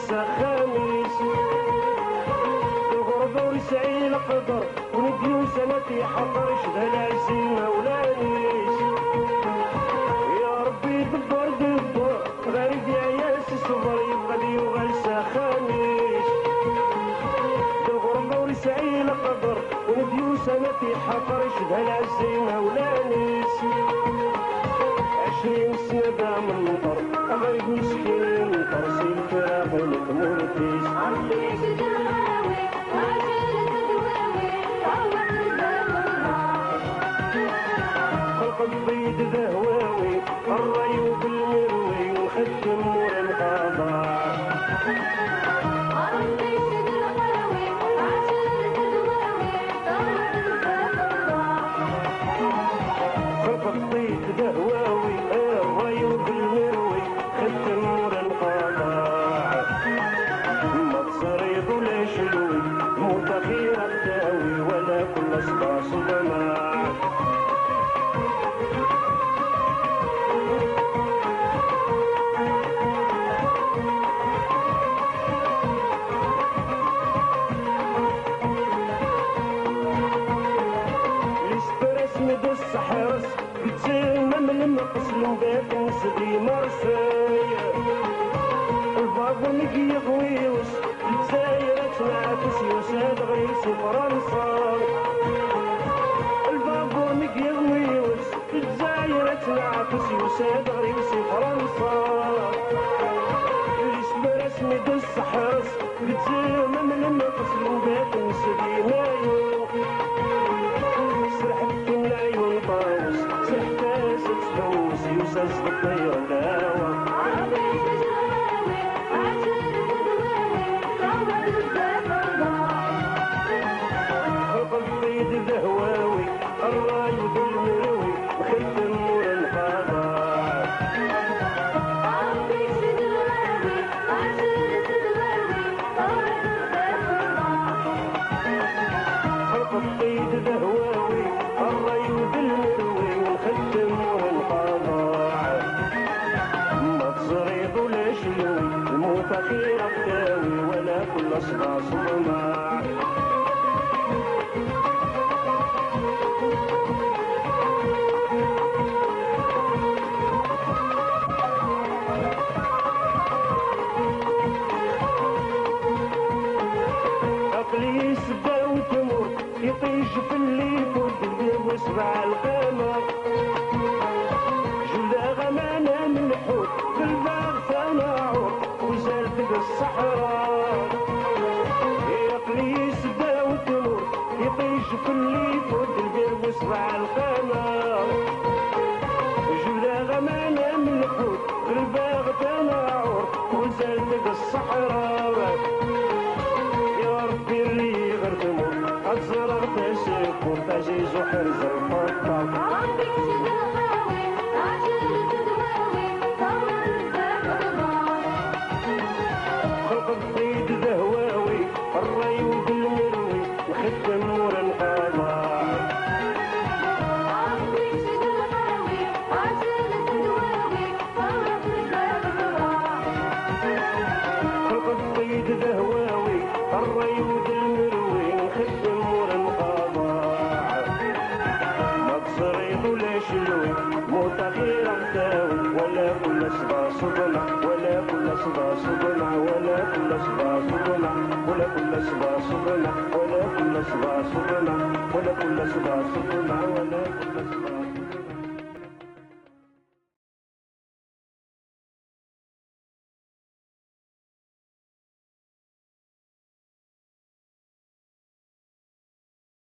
غلسة خامس الغربة ورسعي القدر ونديو سنتي حضر شبه العزيز مولانيس يا ربي دبر دبر غريب يا ياس الصبر يبغى لي غلسة خامس الغربة ورسعي القدر ونديو سنتي حضر شبه العزيز مولانيس 20 سنة دا منطر غريب مسكين طرسي الفراق المكمورتيس خلق البيض ذا هواوي الري وبالمروي ونخدم مور القضاء خلق البيض ذا هواوي الري وبالمروي خدم مور القضاء ما تصريض ولا شلوي موت خير الداوي ولا كل صباح صدماء مدوس حرس بتسمم المقص لمبات نسدي مرسايا البابا نجي غويوس الجزاير تنعكس يساد غيس فرنسا البابا نجي غويوس الجزاير تنعكس يساد غيس فرنسا الاسبرس مدوس حرس بتسمم المقص لمبات نسدي مايو سرحت العيون طاوس سرحت ست فلوس يوسس بالطير الهوا خلق البيض الهواوي الراي بالمروي مخدم نور القضاء خلق البيض الهواوي الري بالمروي ونخدم نور القضاء ما تصريض ولا شلوي الموت خير الداوي ولا كل صباح صدماء عقلي سبا وتمر يطيش في الليل والدبيب وسبع القمر جلا غمانة من الحوت في الباب تناعر وزالت الصحراء عقلي سبا وتمر يطيش في الليل والدبيب وسبع القمر جلا غمانة من الحوت في الباب تناعر وزالت الصحراء يا ربي اللي غردمو أتزرغ تسيكور تعزيز وحرز الفطاق خلق البيض ذا هواوي الري وبالمروي مخدم نور القضاء خلق البيض ذا هواوي الري وبالمروي نخدم نور القضاء ما تصريض ولا شلوي موت خير الداوي ولا كل صباح صدمة ولا كل صباح صدمة ولا كل صباح صدمة ولا كل صباح صدمة ولا كل صباح صدمة ولا كل صباح صدمة ولا كل صباح